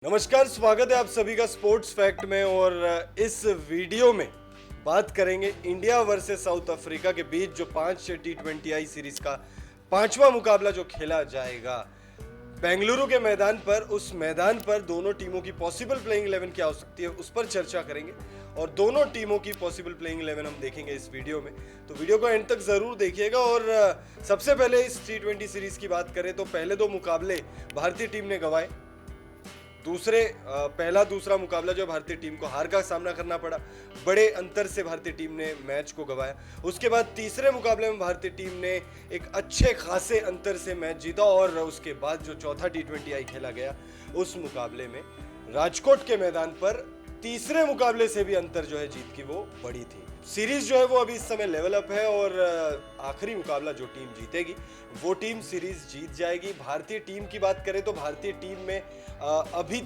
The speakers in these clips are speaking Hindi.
नमस्कार, स्वागत है आप सभी का स्पोर्ट्स फैक्ट में। और इस वीडियो में बात करेंगे इंडिया वर्सेस साउथ अफ्रीका के बीच जो 5 T20I सीरीज का 5वां मुकाबला जो खेला जाएगा बेंगलुरु के मैदान पर। उस मैदान पर दोनों टीमों की पॉसिबल प्लेइंग 11 क्या हो सकती है उस पर चर्चा करेंगे और दोनों टीमों की पॉसिबल प्लेइंग 11 हम देखेंगे इस वीडियो में। तो वीडियो को एंड तक जरूर देखिएगा। और सबसे पहले इस T20 सीरीज की बात करें तो पहले दो मुकाबले भारतीय टीम ने गंवाए। पहला दूसरा मुकाबला जो भारतीय टीम को हार का सामना करना पड़ा, बड़े अंतर से भारतीय टीम ने मैच को गंवाया। उसके बाद तीसरे मुकाबले में भारतीय टीम ने एक अच्छे खासे अंतर से मैच जीता और उसके बाद जो चौथा T20I खेला गया उस मुकाबले में राजकोट के मैदान पर तीसरे मुकाबले से भी अंतर जो है जीत की वो बड़ी थी। सीरीज जो है वो अभी इस समय लेवल अप है और आखिरी मुकाबला जो टीम जीतेगी वो टीम सीरीज जीत जाएगी। भारतीय टीम की बात करें तो भारतीय टीम ने अभी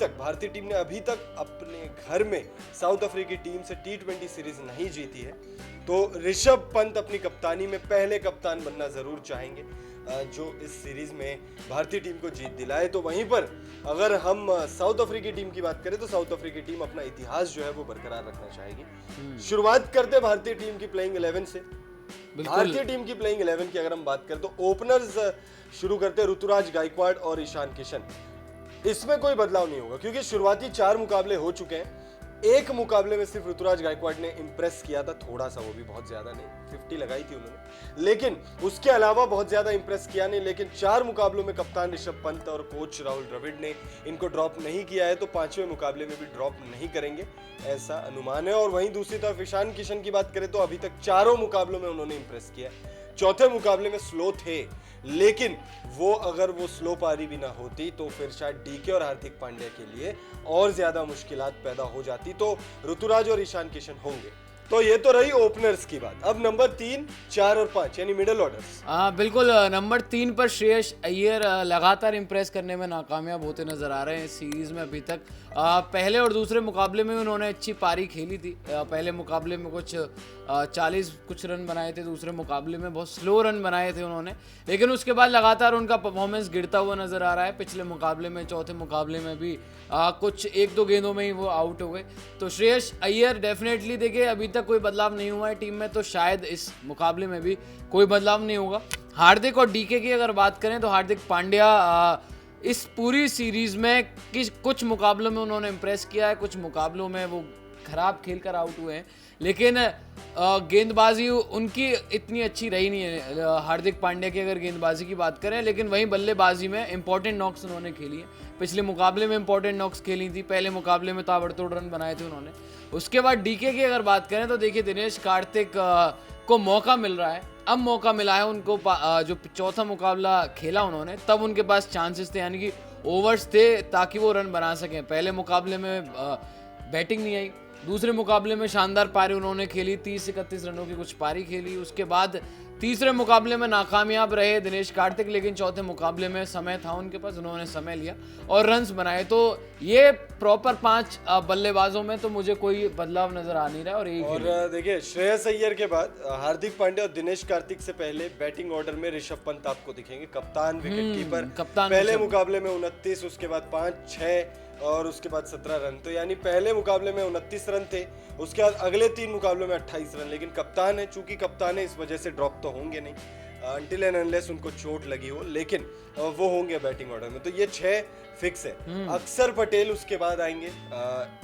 तक अपने घर में साउथ अफ्रीकी टीम से T20 सीरीज नहीं जीती है। तो ऋषभ पंत अपनी कप्तानी में पहले कप्तान बनना जरूर चाहेंगे जो इस सीरीज में भारतीय टीम को जीत दिलाए। तो वहीं पर अगर हम साउथ अफ्रीकी टीम की बात करें तो साउथ अफ्रीकी टीम अपना इतिहास जो है वो बरकरार रखना चाहेगी। शुरुआत करते भारतीय टीम की प्लेइंग 11 से। भारतीय टीम की प्लेइंग 11 की अगर हम बात करें तो ओपनर्स शुरू करते ऋतुराज गायकवाड़ और ईशान किशन। इसमें कोई बदलाव नहीं होगा क्योंकि शुरुआती 4 मुकाबले हो चुके हैं। एक मुकाबले में सिर्फ ऋतुराज गायकवाड़ ने इंप्रेस किया था, थोड़ा सा, वो भी बहुत ज्यादा नहीं, 50 लगाई थी उन्होंने, लेकिन उसके अलावा बहुत ज्यादा इंप्रेस किया नहीं। लेकिन 4 मुकाबलों में कप्तान ऋषभ पंत और कोच राहुल द्रविड़ ने इनको ड्रॉप नहीं किया है, तो 5वें मुकाबले में भी ड्रॉप नहीं करेंगे ऐसा अनुमान है। और वहीं दूसरी तरफ ईशान किशन की बात करें तो अभी तक 4 मुकाबलों में उन्होंने इंप्रेस किया है। चौथे मुकाबले में स्लो थे, लेकिन अगर वो स्लो पारी भी ना होती तो फिर शायद डीके और हार्दिक पांड्या के लिए और ज्यादा मुश्किलात पैदा हो जाती। तो ऋतुराज और ईशान किशन होंगे। तो ये तो रही ओपनर्स की बात। अब नंबर 3, 4 और 5 यानी मिडिल ऑर्डर्स। बिल्कुल। नंबर 3 पर श्रेयस अय्यर लगातार इंप्रेस करने में नाकामयाब होते नजर आ रहे हैं इस सीरीज में अभी तक। पहले और दूसरे मुकाबले में उन्होंने अच्छी पारी खेली थी। पहले मुकाबले में कुछ 40 कुछ रन बनाए थे, दूसरे मुकाबले में बहुत स्लो रन बनाए थे उन्होंने, लेकिन उसके बाद लगातार उनका परफॉर्मेंस गिरता हुआ नजर आ रहा है। पिछले मुकाबले में, चौथे मुकाबले में भी कुछ 1-2 गेंदों में ही वो आउट हो गए। तो श्रेयस अय्यर डेफिनेटली, देखिए अभी तक कोई बदलाव नहीं हुआ है टीम में, तो शायद इस मुकाबले में भी कोई बदलाव नहीं होगा। हार्दिक और डीके की अगर बात करें तो हार्दिक पांड्या इस पूरी सीरीज में कुछ मुकाबलों में उन्होंने इंप्रेस किया है, कुछ मुकाबलों में वो खराब खेलकर आउट हुए हैं, लेकिन गेंदबाजी उनकी इतनी अच्छी रही नहीं है हार्दिक पांड्या की अगर गेंदबाजी की बात करें। लेकिन वहीं बल्लेबाजी में इंपॉर्टेंट नॉक्स उन्होंने खेली है। पिछले मुकाबले में इंपॉर्टेंट नॉक्स खेली थी, पहले मुकाबले में ताबड़तोड़ रन बनाए थे उन्होंने। उसके बाद डीके की अगर बात करें तो देखिए दिनेश कार्तिक को मौका मिल रहा है, अब मौका मिला है उनको। जो चौथा मुकाबला खेला उन्होंने तब उनके पास चांसेस थे, यानी कि ओवर्स थे ताकि वो रन बना सकें। पहले मुकाबले में बैटिंग नहीं आई, दूसरे मुकाबले में शानदार पारी उन्होंने खेली, 30-31 रनों की कुछ पारी खेली। उसके बाद तीसरे मुकाबले में नाकामयाब रहे दिनेश कार्तिक, लेकिन चौथे मुकाबले में समय था उनके पास, उन्होंने समय लिया और रन्स बनाए। तो ये प्रॉपर 5 बल्लेबाजों में तो मुझे कोई बदलाव नजर आ नहीं रहा है। और देखिए श्रेयस अय्यर के बाद हार्दिक पांड्या और दिनेश कार्तिक से पहले बैटिंग ऑर्डर में ऋषभ पंत आपको दिखेंगे, कप्तान, विकेट कीपर। पहले मुकाबले में 29, उसके बाद 5, 6 और उसके बाद 17 रन। तो यानी पहले मुकाबले में 29 रन थे, उसके बाद अगले 3 मुकाबलों में 28 रन। लेकिन कप्तान है, चूंकि कप्तान है इस वजह से ड्रॉप तो होंगे नहीं अनटिल एंड अनलेस उनको चोट लगी हो, लेकिन वो होंगे बैटिंग ऑर्डर में। तो ये 6 फिक्स है। अक्षर पटेल उसके बाद आएंगे।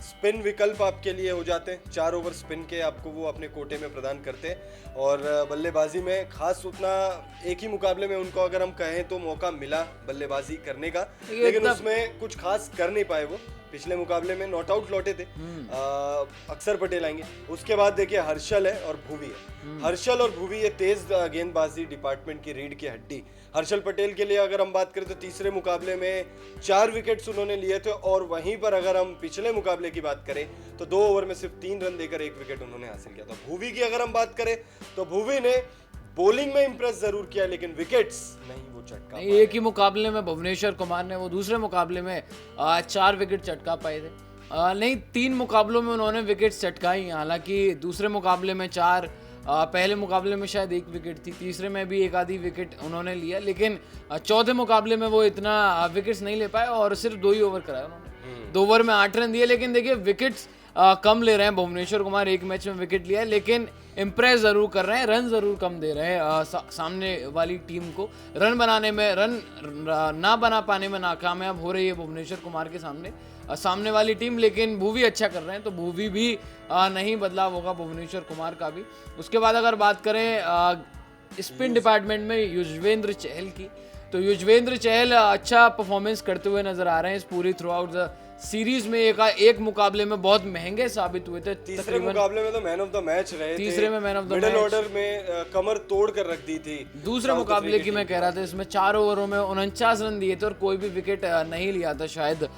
स्पिन विकल्प आपके लिए हो जाते हैं, 4 ओवर स्पिन के आपको वो अपने कोटे में प्रदान करते हैं। और बल्लेबाजी में खास उतना एक ही मुकाबले में उनको अगर हम कहें तो मौका मिला बल्लेबाजी करने का, लेकिन उसमें कुछ खास कर नहीं पाए वो। पिछले मुकाबले में नॉट आउट लौटे थे। अक्षर पटेल आएंगे। उसके बाद देखिए हर्षल है और भुवी है। हर्षल और भुवी ये तेज गेंदबाजी डिपार्टमेंट की रीढ़ की हड्डी। हर्षल पटेल के लिए अगर हम बात करें तो तीसरे मुकाबले में 4 विकेट्स उन्होंने लिए थे और वहीं पर अगर हम पिछले मुकाबले की बात करें तो 2 ओवर में सिर्फ 3 रन देकर 1 विकेट उन्होंने हासिल किया था। भुवी की अगर हम बात करें तो भुवी ने बॉलिंग में इंप्रेस जरूर किया, लेकिन विकेट्स नहीं वो चटका पाए। एक ही मुकाबले में भुवनेश्वर कुमार ने वो दूसरे मुकाबले में 4 विकेट चटका पाए थे। नहीं, 3 मुकाबलों में उन्होंने विकेट चटकाई। हालांकि दूसरे मुकाबले में 4, पहले मुकाबले में शायद 1 विकेट थी, तीसरे में भी 1 आधी विकेट उन्होंने लिया, लेकिन चौथे मुकाबले में वो इतना विकेट्स नहीं ले पाए और सिर्फ 2 ही ओवर कराए उन्होंने। 2 ओवर में 8 रन दिए, लेकिन देखिए विकेट्स कम ले रहे हैं भुवनेश्वर कुमार, एक मैच में विकेट लिया है, लेकिन इम्प्रेस जरूर कर रहे हैं, रन जरूर कम दे रहे हैं सामने वाली टीम को। रन बनाने में, रन ना बना पाने में नाकामयाब हो रही है भुवनेश्वर कुमार के सामने सामने वाली टीम, लेकिन भुवी अच्छा कर रहे हैं, तो भुवी भी नहीं बदलाव होगा भुवनेश्वर कुमार का भी। उसके बाद अगर बात करें स्पिन डिपार्टमेंट में युजवेंद्र चहल की, तो युजवेंद्र चहल अच्छा परफॉर्मेंस करते हुए नजर आ रहे हैं इस पूरी थ्रू आउट द सीरीज में। एक मुकाबले में बहुत महंगे साबित हुए थे, तीसरे मुकाबले में तो मैन ऑफ द मैच रहे थे, तीसरे में man of the middle order में कमर तोड़ कर रख दी थी। दूसरे मुकाबले की मैं कह रहा था, इसमें 4 ओवरों में 49 रन दिए थे और कोई भी विकेट नहीं लिया था शायद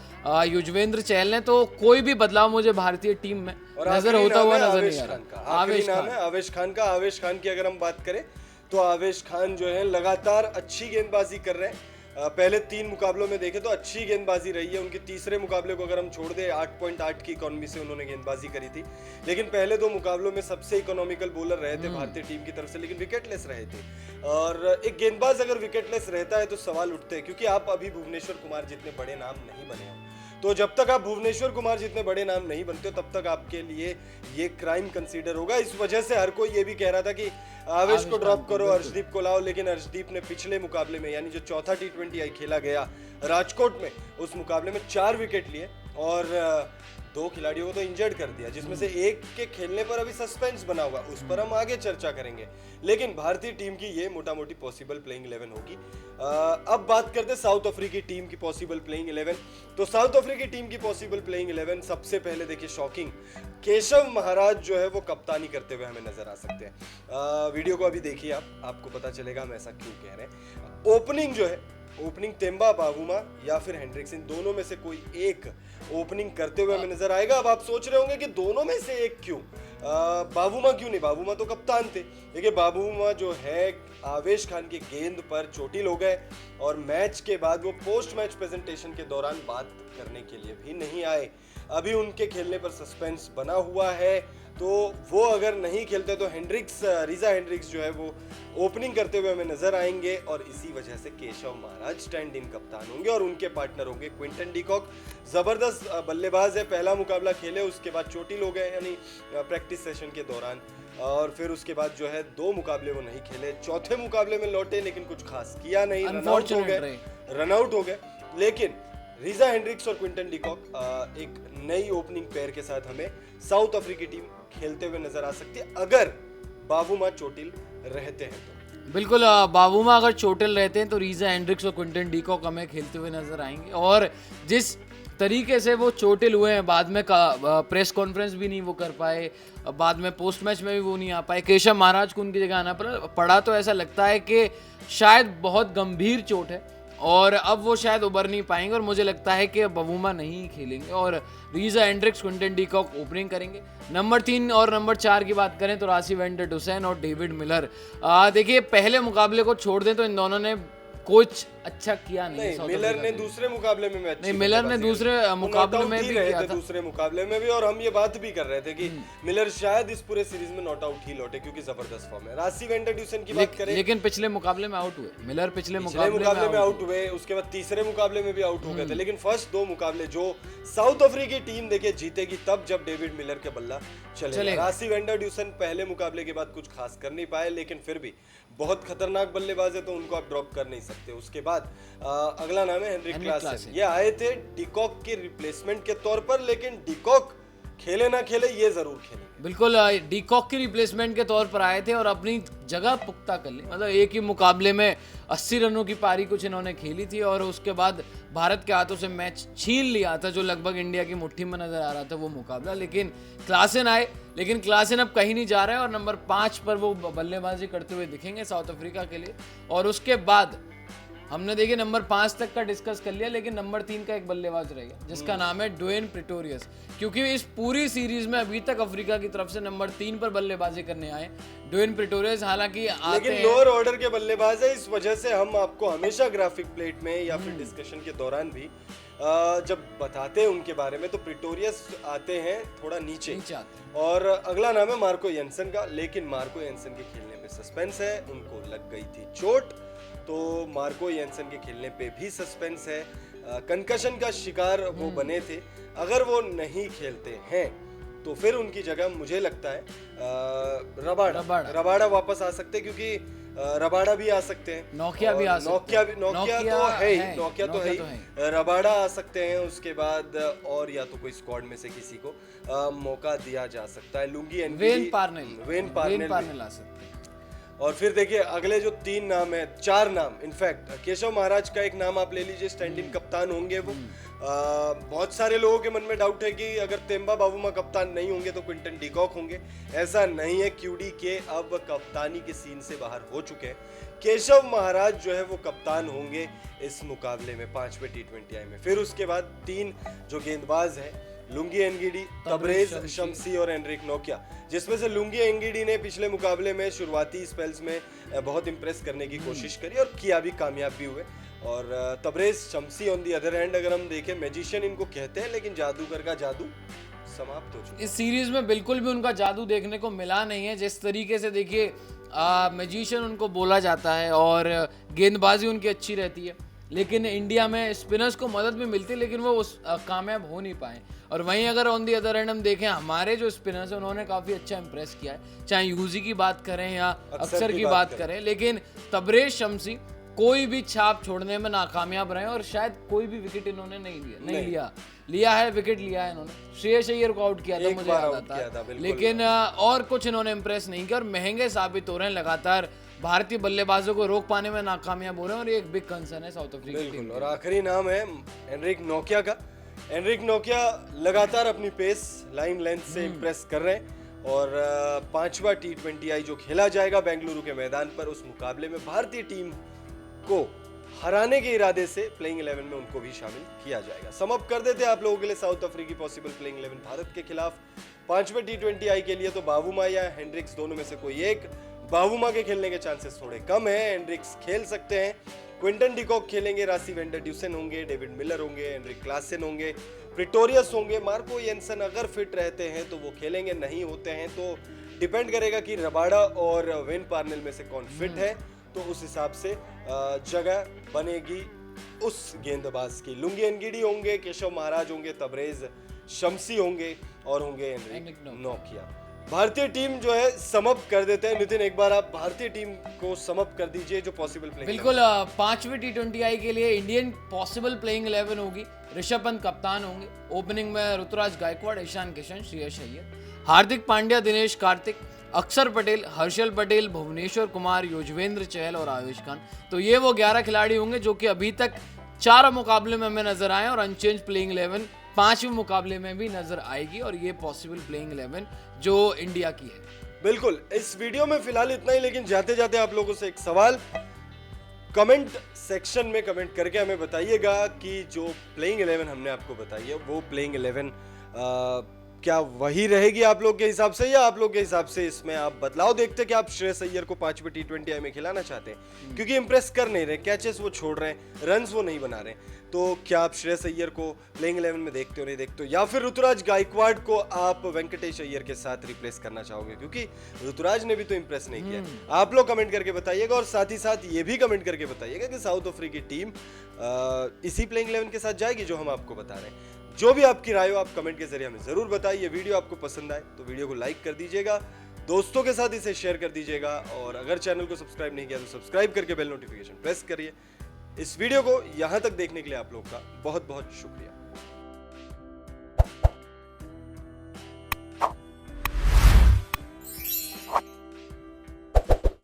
युजवेंद्र चहल ने। तो कोई भी बदलाव मुझे भारतीय टीम में नजर होता हुआ नजर नहीं आ रहा। आवेश नाम है आवेश खान का। आवेश खान की अगर हम बात करें तो आवेश खान जो है लगातार अच्छी गेंदबाजी कर रहे हैं। पहले 3 मुकाबलों में देखें तो अच्छी गेंदबाजी रही है उनके। तीसरे मुकाबले को अगर हम छोड़ दें 8.8 की इकोनॉमी से उन्होंने गेंदबाजी करी थी, लेकिन पहले 2 मुकाबलों में सबसे इकोनॉमिकल बॉलर रहे थे भारतीय टीम की तरफ से, लेकिन विकेटलेस रहे थे। और एक गेंदबाज अगर विकेटलेस रहता है तो सवाल उठते हैं, क्योंकि आप अभी भुवनेश्वर कुमार जितने बड़े नाम नहीं बने हो, तो जब तक आप भुवनेश्वर कुमार जितने बड़े नाम नहीं बनते हो तब तक आपके लिए ये क्राइम कंसीडर होगा। इस वजह से हर कोई ये भी कह रहा था कि आवेश को ड्रॉप करो, अर्शदीप को लाओ, लेकिन अर्शदीप ने पिछले मुकाबले में, यानी जो चौथा T20 खेला गया राजकोट में, उस मुकाबले में 4 विकेट लिए और 2 खिलाड़ियों को तो इंजर्ड कर दिया, जिसमें से एक के खेलने पर अभी सस्पेंस बना हुआ, उस पर हम आगे चर्चा करेंगे। लेकिन भारतीय टीम की ये मोटा मोटी पॉसिबल प्लेइंग 11 होगी। अब बात करते हैं साउथ अफ्रीकी टीम की पॉसिबल प्लेइंग 11। तो साउथ अफ्रीकी टीम की पॉसिबल प्लेइंग 11 सबसे पहले देखिए शॉकिंग, केशव महाराज जो है वो कप्तानी करते हुए हमें नजर आ सकते हैं। वीडियो को अभी देखिए आपको पता चलेगा हम ऐसा क्यों कह रहे हैं। ओपनिंग जो है, ओपनिंग तेम्बा बावुमा या फिर हेंड्रिक्स, इन दोनों में से कोई एक ओपनिंग करते हुए हमें नजर आएगा। अब आप सोच रहे होंगे कि दोनों में से एक क्यों, बावुमा क्यों नहीं, बावुमा तो कप्तान थे। देखिए बावुमा जो है आवेश खान की गेंद पर चोटिल हो गए और मैच के बाद वो पोस्ट मैच प्रेजेंटेशन के दौरान बात करने के लिए भी नहीं आए। अभी उनके खेलने पर सस्पेंस बना हुआ है, तो वो अगर नहीं खेलते तो रीजा हेंड्रिक्स जो है वो ओपनिंग करते हुए हमें नजर आएंगे और इसी वजह से केशव महाराज स्टैंड इन कप्तान होंगे और उनके पार्टनर होंगे क्विंटन डीकॉक। जबरदस्त बल्लेबाज है, पहला मुकाबला खेले उसके बाद चोटिल हो गए यानी प्रैक्टिस सेशन के दौरान, और फिर उसके बाद जो है 2 मुकाबले वो नहीं खेले। चौथे मुकाबले में लौटे लेकिन कुछ खास किया नहीं, रन आउट हो गए। लेकिन रीजा हेंड्रिक्स और क्विंटन डीकॉक एक नई ओपनिंग पेयर के साथ हमें साउथ अफ्रीकी टीम खेलते हुए नजर आ सकती है अगर बावुमा चोटिल रहते हैं तो। बिल्कुल, बावुमा अगर चोटिल रहते हैं तो रीजा हेंड्रिक्स और क्विंटन डीकॉक हमें खेलते हुए नजर आएंगे। और जिस तरीके से वो चोटिल हुए हैं, बाद में प्रेस कॉन्फ्रेंस भी नहीं वो कर पाए, बाद में पोस्ट मैच में भी वो नहीं आ पाए, केशव महाराज को उनकी जगह आना पड़ा, तो ऐसा लगता है कि शायद बहुत गंभीर चोट है और अब वो शायद उबर नहीं पाएंगे। और मुझे लगता है कि बावुमा नहीं खेलेंगे और Reeza Hendricks, Quinton de Kock opening करेंगे। नंबर 3 और नंबर 4 की बात करें तो राशिद वैन डर हुसैन और डेविड मिलर। देखिए पहले मुकाबले को छोड़ दें तो इन दोनों ने कुछ अच्छा किया नहीं। मिलर ने दूसरे मुकाबले में नहीं, मिलर ने दूसरे मुकाबले में भी किया था, दूसरे मुकाबले में भी, और हम ये बात भी कर रहे थे कि मिलर शायद इस पूरे सीरीज में नॉट आउट ही लौटे क्योंकि जबरदस्त फॉर्म है। राशिद वैन डर हुसैन की बात करें, लेकिन पिछले मुकाबले में आउट हुए मिलर, पिछले मुकाबले में आउट हुए, उसके बाद तीसरे मुकाबले में भी आउट हो गए थे। लेकिन फर्स्ट 2 मुकाबले जो साउथ अफ्रीकी टीम देखिए जीतेगी तब जब डेविड मिलर के बल्ला चलेगा। राशिद वैन डर हुसैन पहले मुकाबले के बाद कुछ खास कर नहीं पाए, लेकिन फिर भी बहुत खतरनाक बल्लेबाज है तो उनको आप ड्रॉप कर नहीं सकते। उसके बाद अगला नाम है हेनरिक क्लासन। ये आए थे डीकॉक के रिप्लेसमेंट के तौर पर, लेकिन डीकॉक खेले ना खेले ये जरूर खेले। बिल्कुल, डीकॉक की रिप्लेसमेंट के तौर पर आए थे और अपनी जगह पुख्ता कर ली। मतलब एक ही मुकाबले में 80 रनों की पारी कुछ इन्होंने खेली थी और उसके बाद भारत के हाथों से मैच छीन लिया था, जो लगभग इंडिया की मुट्ठी में नजर आ रहा था वो मुकाबला। लेकिन क्लासन आए, लेकिन क्लासन अब कहीं नहीं जा रहे हैं और नंबर 5 पर वो बल्लेबाजी करते हुए दिखेंगे साउथ अफ्रीका के लिए। और उसके बाद हमने देखिए नंबर 5 तक का डिस्कस कर लिया, लेकिन नंबर 3 का एक बल्लेबाज रहेगा जिसका नाम है ड्वेन प्रिटोरियस, क्योंकि इस पूरी सीरीज में अभी तक अफ्रीका की तरफ से नंबर 3 पर बल्लेबाजी करने आए ड्वेन प्रिटोरियस। हालांकि लेकिन लोअर ऑर्डर के बल्लेबाज है, इस वजह से हम आपको हमेशा ग्राफिक प्लेट में या फिर डिस्कशन के दौरान भी जब बताते हैं उनके बारे में तो प्रिटोरियस आते हैं थोड़ा नीचे और अगला नाम है मार्को येंसन का। लेकिन मार्को येंसन के खेलने में सस्पेंस है, उनको लग गई थी चोट, तो मार्को येंसन के खेलने पे भी सस्पेंस है। कंकशन का शिकार वो बने थे। अगर वो नहीं खेलते हैं तो फिर उनकी जगह मुझे लगता है रबाड़ा वापस आ सकते हैं, क्योंकि रबाड़ा भी आ सकते हैं, नोकिया भी आ सकते हैं, नोकिया तो है ही, रबाड़ा आ सकते हैं। उसके बाद और या तो कोई स्क्वाड में से किसी को मौका दिया जा सकता है। लुंगी एनगिडी, वेन पार्नेल आ सकते हैं। और फिर देखिए अगले जो 3 नाम है, 4 नाम इनफैक्ट, केशव महाराज का एक नाम आप ले लीजिए, स्टैंड इन कप्तान होंगे वो। बहुत सारे लोगों के मन में डाउट है कि अगर तेम्बा बावुमा कप्तान नहीं होंगे तो क्विंटन डिकॉक होंगे। ऐसा नहीं है, क्यूडी के अब कप्तानी के सीन से बाहर हो चुके हैं। केशव महाराज जो है वो कप्तान होंगे इस मुकाबले में 5वें T20I में। फिर उसके बाद 3 जो गेंदबाज हैं, लुंगी एनगिडी, तबरेज शमसी और एनरिक नोकिया, जिसमें से लुंगी एनगिडी ने पिछले मुकाबले में शुरुआती स्पेल्स में बहुत इंप्रेस करने की कोशिश करी और किया भी, कामयाब भी हुए। और तबरेज शमसी ऑन दी अदर हैंड, अगर हम देखें, मैजिशियन इनको कहते हैं, लेकिन जादूगर का जादू समाप्त हो चुका। इस सीरीज में बिल्कुल भी उनका जादू देखने को मिला नहीं है। जिस तरीके से देखिए मैजिशियन उनको बोला जाता है और गेंदबाजी उनकी अच्छी रहती है, लेकिन इंडिया में स्पिनर्स को मदद भी मिलती है, लेकिन वो उस कामयाब हो नहीं पाए। और वहीं अगर ऑन दी अदर हैंड हम देखें, हमारे जो स्पिनर्स हैं उन्होंने काफ़ी अच्छा इंप्रेस किया है, चाहे यूजी की बात करें या अक्सर की बात करें। लेकिन तबरेज शमसी कोई भी छाप छोड़ने में नाकामयाब रहे और शायद कोई भी विकेट इन्होंने नहीं लिया है। विकेट लिया है इन्होंने, श्रेयस अय्यर को आउट किया था, मुझे याद आता है, लेकिन और कुछ इन्होंने इंप्रेस नहीं किया और महंगे साबित हो रहे हैं। लगातार भारतीय बल्लेबाजों को रोक पाने में नाकामयाब हो रहे हैं और ये एक बिग कंसर्न है साउथ अफ्रीका की टीम। और आखिरी नाम है एनरिक नोकिया का। एनरिक नोकिया लगातार अपनी पेस, लाइन लेंथ से इंप्रेस कर रहे हैं और 5वां T20I जो खेला जाएगा बेंगलुरु के मैदान पर, उस मुकाबले में भारतीय टीम को हराने के इरादे से प्लेइंग 11 में उनको भी शामिल किया जाएगा। सम अप कर देते हैं आप लोगों के लिए साउथ अफ्रीकी पॉसिबल प्लेइंग 11 भारत के खिलाफ 5वें T20I के लिए। तो बावुमा या हेंड्रिक्स दोनों में से कोई एक, बावुमा के खेलने के चांसेस थोड़े कम है, हेंड्रिक्स खेल सकते हैं, क्विंटन डिकॉक खेलेंगे, रासी वेंडर ड्यूसन होंगे, डेविड मिलर होंगे, एनरिक क्लासन होंगे, प्रिटोरियस होंगे, मार्को येंसन अगर फिट रहते हैं तो वो खेलेंगे, नहीं होते हैं तो डिपेंड करेगा कि रबाड़ा और वेन पार्नेल में से कौन फिट है, तो उस हिसाब से जगह बनेगी उस गेंदबाज की। लुंगी एनगिडी होंगे, केशव महाराज होंगे, तबरेज शमसी होंगे और होंगे एनरिक नोकिया। भारतीय टीम जो है समअप कर देते हैं। नितिन, एक बार आप भारतीय टीम को समअप कर दीजिए जो पॉसिबल प्लेइंग। बिल्कुल, 5वें T20I के लिए इंडियन पॉसिबल प्लेइंग 11 होगी। ऋषभ पंत कप्तान होंगे, ओपनिंग में ऋतुराज गायकवाड़, ईशान किशन, श्रेयस अय्यर, हार्दिक पांड्या, दिनेश कार्तिक, अक्षर पटेल, हर्षल पटेल, भुवनेश्वर कुमार, युजवेंद्र चहल और आयुष खान। तो ये वो 11 खिलाड़ी होंगे जो कि अभी तक 4 मुकाबले में हमें नजर आए और अनचेंज प्लेइंग 11 5वें मुकाबले में भी नजर आएगी और ये पॉसिबल प्लेइंग 11 जो इंडिया की है। बिल्कुल, इस वीडियो में फिलहाल इतना ही, लेकिन जाते जाते आप लोगों से एक सवाल, कमेंट सेक्शन में कमेंट करके हमें बताइएगा कि जो प्लेइंग 11 हमने आपको बताई है वो प्लेइंग 11 क्या वही रहेगी आप लोग के हिसाब से, या आप लोग के हिसाब से इसमें आप बदलाव देखते कि आप श्रेयस अय्यर को 5वें T20I में खिलाना चाहते हैं, क्योंकि इंप्रेस कर नहीं रहे, कैचेस वो छोड़ रहे हैं, रन्स वो नहीं बना रहे, तो क्या आप श्रेयस अय्यर को प्लेइंग 11 में देखते हो, नहीं देखते हो, या फिर ऋतुराज गायकवाड़ को आप वेंकटेश अय्यर के साथ रिप्लेस करना चाहोगे, क्योंकि ऋतुराज ने भी तो इंप्रेस नहीं किया। आप लोग कमेंट करके बताइएगा और साथ ही साथ ये भी कमेंट करके बताइएगा कि साउथ अफ्रीकी टीम इसी प्लेइंग 11 के साथ जाएगी जो हम आपको बता रहे हैं। जो भी आपकी राय हो आप कमेंट के जरिए हमें जरूर बताइए। वीडियो आपको पसंद आए तो वीडियो को लाइक कर दीजिएगा, दोस्तों के साथ इसे शेयर कर दीजिएगा और अगर चैनल को सब्सक्राइब नहीं किया तो सब्सक्राइब करके बेल नोटिफिकेशन प्रेस करिए। इस वीडियो को यहाँ तक देखने के लिए आप लोग का बहुत बहुत शुक्रिया।